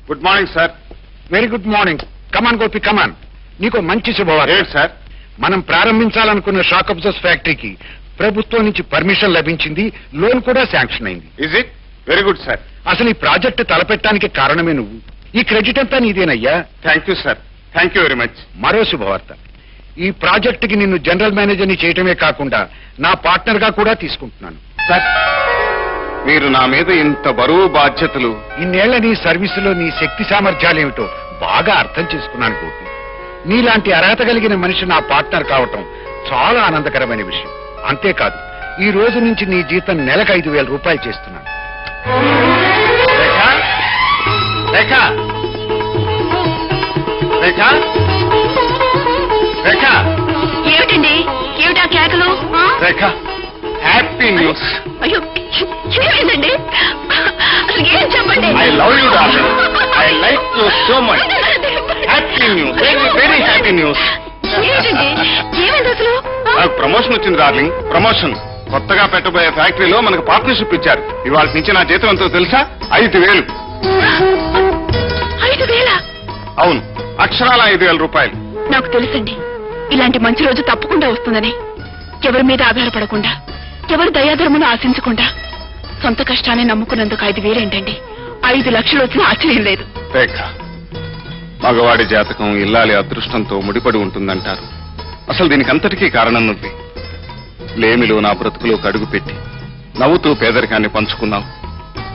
Good morning sir. Very good morning. Come on Gopi come on. నీకు మంచి శుభవార్త. సార్, మనం ప్రారంభించాలనుకున్న షాక్ అబ్జర్వర్స్ ఫ్యాక్టరీకి ప్రభుత్వం నుంచి పర్మిషన్ లభించింది, లోన్ కూడా శాంక్షన్ అయింది. Is it? Very good sir. అసలు ఈ ప్రాజెక్టు తలపెట్టడానికి కారణమే నువ్వు. ఈ క్రెడిట్ అంతా నీదేనయ్యా. Thank you sir. Thank you very much. మరో శుభవార్త, ఈ ప్రాజెక్టుకి నిన్ను జనరల్ మేనేజర్ని చేయటమే కాకుండా నా పార్ట్నర్ గా కూడా తీసుకుంటున్నాను. సార్, మీరు నా మీద ఇంత బరువు బాధ్యతలు. ఇన్నేళ్ల నీ సర్వీసులో నీ శక్తి సామర్థ్యాలేమిటో బాగా అర్థం చేసుకున్నాను గోపి. నీలాంటి అర్హత కలిగిన మనిషి నా పార్ట్నర్ కావటం చాలా ఆనందకరమైన విషయం. అంతేకాదు, ఈ రోజు నుంచి నీ జీతం నెలకు 5,000 రూపాయలు చేస్తున్నాను. రేఖ, రేఖ, రేఖ. ఏమిటండి? ఏమిటా కేకలు? రేఖ, హ్యాపీ న్యూస్. అయ్యో, ఏమైందండి? అసలు ఏం చెప్పండి. I love you darling. I like you so much. Happy news, very very happy news. ఏమిటండి? ఏమైంది అసలు? నాకు ప్రమోషన్ వచ్చింది డార్లింగ్. ప్రమోషన్. కొత్తగా పెట్టబోయే ఫ్యాక్టరీలో మనకు పార్ట్నర్షిప్ ఇచ్చారు. ఇవాళ నుంచి నా జీతం ఎంతో తెలుసా? 5,000. 5,000? అవును, అక్షరాల 5,000 రూపాయలు. నాకు తెలుసండి, ఇలాంటి మంచి రోజు తప్పకుండా వస్తుందని. ఎవరి మీద ఆధారపడకుండా, ఎవరి దయాధర్మను ఆశించకుండా, సొంత కష్టాన్ని నమ్ముకున్నందుకు 5,000 ఏంటండి? 5 లక్షలు వచ్చినా ఆశ్చర్యం లేదు. రేఖ, మగవాడి జాతకం ఇల్లాలి అదృష్టంతో ముడిపడి ఉంటుందంటారు. అసలు దీనికి అంతటికీ కారణం నువ్వే. లేమిలో నా బ్రతుకులో అడుగు పెట్టి నవ్వుతూ పేదరికాన్ని పంచుకున్నావు.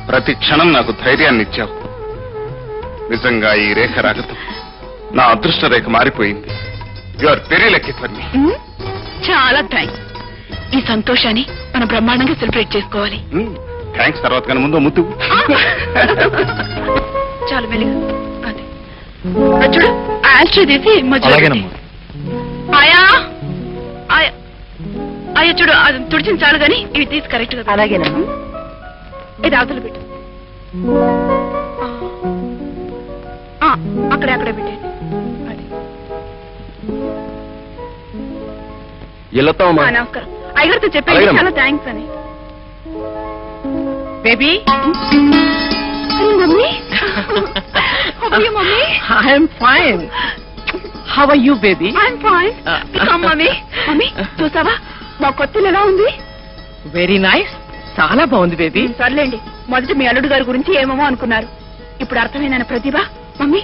ప్రతి క్షణం నాకు ధైర్యాన్ని ఇచ్చావు. నిజంగా ఈ రేఖ రాగతం నా అదృష్ట రేఖ మారిపోయింది. You are very lucky for me. చాలా థ్యాంక్స్. ఈ సంతోషాన్ని మనం బ్రహ్మాండంగా సెలబ్రేట్ చేసుకోవాలి. థ్యాంక్స్ తర్వాత కానీ ముందు ముద్దు. చాలా మెల్లిగా. అదే చూడు, ఆస్ట్రీ తీసి ఆయా అయ్యా చూడు, అది తుడిచింది చాలు కానీ ఇవి తీసి కరెక్ట్ గా. అలాగేనా? ఇది అవతల పెట్టు. అక్కడే అక్కడే పెట్టేది. నమస్కారం. అయ్యగారితో చెప్పేది చాలా థ్యాంక్స్ అని. Baby. Mummy. Mummy. I'm fine. How are you baby? I'm fine. Mummy. Mummy చూసావా మా కొత్తలు ఎలా ఉంది? Very nice. చాలా బాగుంది బేబీ. సర్లేండి, మొదట మీ అల్లుడు గారి గురించి ఏమేమో అనుకున్నారు. ఇప్పుడు అర్థమైన ప్రతిభ. మమ్మీ,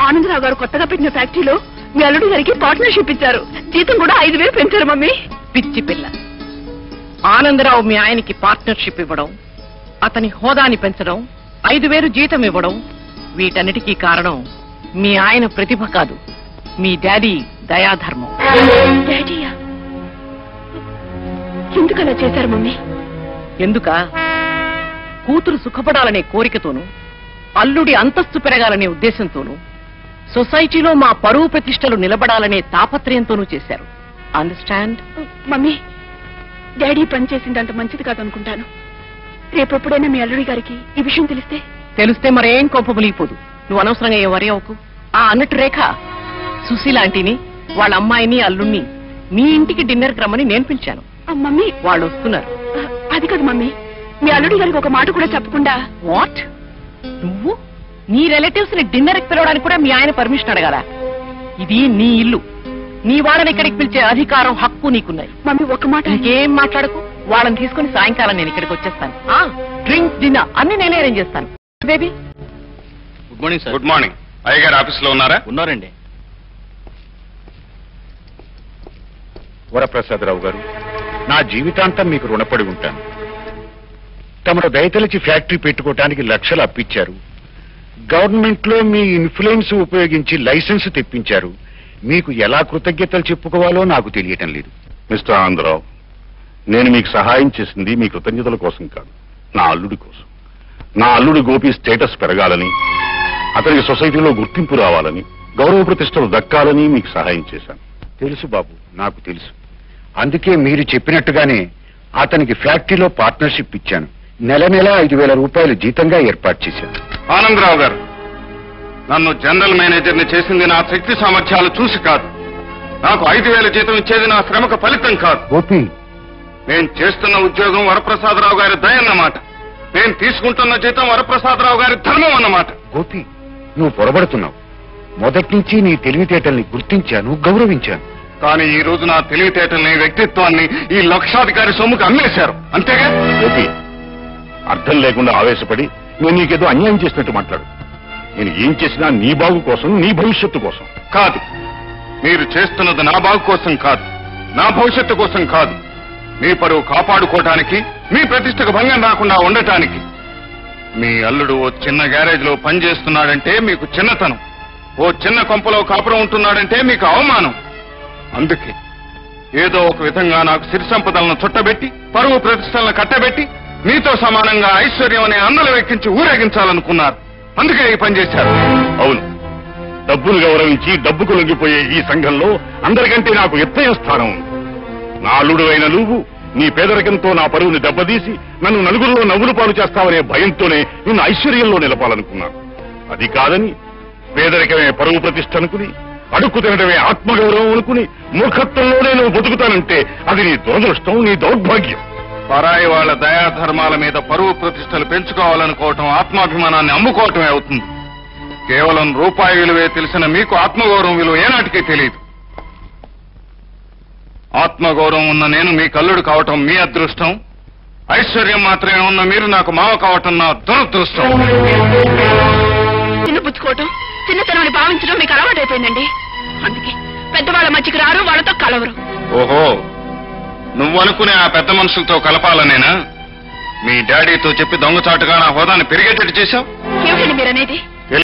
ఆనందరావు గారు కొత్తగా పెట్టిన ఫ్యాక్టరీలో మీ అల్లుడు గారికి పార్ట్నర్షిప్ ఇచ్చారు. జీతం కూడా 5,000 పెంచారు. మమ్మీ, పిచ్చి పిల్ల. ఆనందరావు మీ ఆయనకి పార్ట్నర్షిప్ ఇవ్వడం, అతని హోదాని పెంచడం, 5,000 జీతం ఇవ్వడం, వీటన్నిటికీ కారణం మీ ఆయన ప్రతిభ కాదు, మీ డాడీ దయాధర్మం. డాడీయా? ఎందుకు అలా చేశారు మమ్మీ? ఎందుక? కూతురు సుఖపడాలనే కోరికతోనూ, అల్లుడి అంతస్తు పెరగాలనే ఉద్దేశంతోనూ, సొసైటీలో మా పరువు ప్రతిష్టలు నిలబడాలనే తాపత్రయంతోనూ చేశారు. అండర్స్టాండ్? మమ్మీ, డాడీ పనిచేసిందంత మంచిది కాదనుకుంటాను. రేపెప్పుడైనా మీ అల్లుడి గారికి ఈ విషయం తెలిస్తే మరేం కోప మునిగిపోదు. నువ్వు అనవసరంగా ఏం వరి అవ్వకు. అన్నట్టు రేఖ, సుశీలాంటిని, వాళ్ళ అమ్మాయిని, అల్లుణ్ణి మీ ఇంటికి డిన్నర్కి రమ్మని నేను పిలిచాను. మమ్మీ, వాళ్ళు వస్తున్నారు. అది కాదు మమ్మీ, మీ అల్లుడి గారికి ఒక మాట కూడా చెప్పకుండా. వాట్? నువ్వు నీ రిలేటివ్స్ ని డిన్నర్కి పిలవడానికి కూడా మీ ఆయన పర్మిషన్ అడగాల? ఇది నీ ఇల్లు. నీ వాళ్ళని ఇక్కడికి పిలిచే అధికారం, హక్కు నీకున్నాయి. మమ్మీ, ఒక మాట. ఇంకేం మాట్లాడకు. వాళ్ళని తీసుకుని సాయంకాలం నేను ఇక్కడికి వచ్చేస్తాను. డ్రింక్స్, డిన్నర్ అన్ని నేనే అరేంజ్ చేస్తాను. Baby. Good morning sir. Good morning. అయ్యగారు ఆఫీస్ లో ఉన్నారా? ఉన్నారండి. వరప్రసాదరావు గారు, నా జీవితాంతం మీకు రుణపడి ఉంటాను. తమరు దయతలిచి ఫ్యాక్టరీ పెట్టుకోవటానికి లక్షలు అప్పిచ్చారు. గవర్నమెంట్ లో మీ ఇన్ఫ్లుయెన్స్ ఉపయోగించి లైసెన్స్ తెప్పించారు. మీకు ఎలా కృతజ్ఞతలు చెప్పుకోవాలో నాకు తెలియటం లేదు. మిస్టర్ ఆనందరావు, నేను మీకు సహాయం చేసింది మీ కృతజ్ఞతల కోసం కాదు, నా అల్లుడి కోసం. నా అల్లుడి గోపి స్టేటస్ పెరగాలని, అతనికి సొసైటీలో గుర్తింపు రావాలని, గౌరవ ప్రతిష్టలు దక్కాలని మీకు సహాయం చేశాను. తెలుసు బాబు, నాకు తెలుసు. అందుకే మీరు చెప్పినట్టుగానే అతనికి ఫ్యాక్టరీలో పార్ట్నర్షిప్ ఇచ్చాను. నెల 5,000 రూపాయలు జీతంగా ఏర్పాటు చేశాను. ఆనందరావు గారు, నన్ను జనరల్ మేనేజర్ని చేసింది నా శక్తి సామర్థ్యాలు చూసి కాదు. నాకు 5,000 జీతం ఇచ్చేది నా శ్రమకు ఫలితం కాదు. గోపి, నేను చేస్తున్న ఉద్యోగం వరప్రసాదరావు గారి దయ అన్నమాట. నేను తీసుకుంటున్న జీతం వరప్రసాదరావు గారి ధర్మం అన్నమాట. గోపి, నువ్వు పొరబడుతున్నావు. మొదటి నుంచి నీ తెలివితేటల్ని గుర్తించాను, గౌరవించాను. కానీ ఈ రోజు నా తెలివితేటల్ని, వ్యక్తిత్వాన్ని ఈ లక్షాధికారి సొమ్ముకు అమ్మేశారు, అంతేగా? గోపి, అర్థం లేకుండా ఆవేశపడి నేను నీకేదో అన్యాయం చేసినట్టు మాట్లాడు. నేను ఏం చేసినా నీ బాగు కోసం, నీ భవిష్యత్తు కోసం. కాదు, మీరు చేస్తున్నది నా బాగు కోసం కాదు, నా భవిష్యత్తు కోసం కాదు. మీ పరువు కాపాడుకోవటానికి, మీ ప్రతిష్టకు భంగం రాకుండా ఉండటానికి. మీ అల్లుడు ఓ చిన్న గ్యారేజ్ లో పనిచేస్తున్నాడంటే మీకు చిన్నతనం, ఓ చిన్న కొంపలో కాపురం ఉంటున్నాడంటే మీకు అవమానం. అందుకే ఏదో ఒక విధంగా నాకు సిరి సంపదలను చుట్టబెట్టి, పరువు ప్రతిష్టలను కట్టబెట్టి, మీతో సమానంగా ఐశ్వర్యం అనే అందలు వెక్కించి ఊరేగించాలనుకున్నారు. అందుకే ఈ పని చేశారు. అవును, డబ్బును గౌరవించి డబ్బుకు లొంగిపోయే ఈ సంఘంలో అందరికంటే నాకు ఎత్తైన స్థానం ఉంది. నా అల్లుడు అయిన నువ్వు నీ పేదరికంతో నా పరువుని దెబ్బతీసి నన్ను నలుగురిలో నవ్వులు పాలు చేస్తావనే భయంతోనే నిన్ను ఐశ్వర్యంలో నిలపాలనుకున్నాను. అది కాదని పేదరికమే పరువు ప్రతిష్ఠ అనుకుని, అడుక్కు తినడమే ఆత్మగౌరవం అనుకుని మూర్ఖత్వంలోనే నువ్వు బతుకుతానంటే అది నీ దురదృష్టం, నీ దౌర్భాగ్యం. పరాయి వాళ్ల దయాధర్మాల మీద పరువు ప్రతిష్టలు పెంచుకోవాలనుకోవటం ఆత్మాభిమానాన్ని అమ్ముకోవటమే అవుతుంది. కేవలం రూపాయి విలువే తెలిసిన మీకు ఆత్మగౌరవం విలువ ఏనాటికి తెలియదు. ఆత్మగౌరవం ఉన్న నేను మీ కల్లుడు కావటం మీ అదృష్టం, ఐశ్వర్యం మాత్రమే ఉన్న మీరు నాకు మావ కావటం నా దురదృష్టం. చిన్నపుచ్చుకోవటం, చిన్నతనాన్ని భావించడం మీకు అలవాటైపోయిందండి. అందుకే పెద్దవాళ్ళ మధ్యకి రారు, వాళ్ళతో కలవరు. ఓహో, నువ్వనుకునే ఆ పెద్ద మనుషులతో కలపాలనేనా? మీ డాడీతో చెప్పి దొంగచాటుగా నా హోదాన్ని పెరిగేటట్టు చేశావు. ఏమిటండి మీరనేది?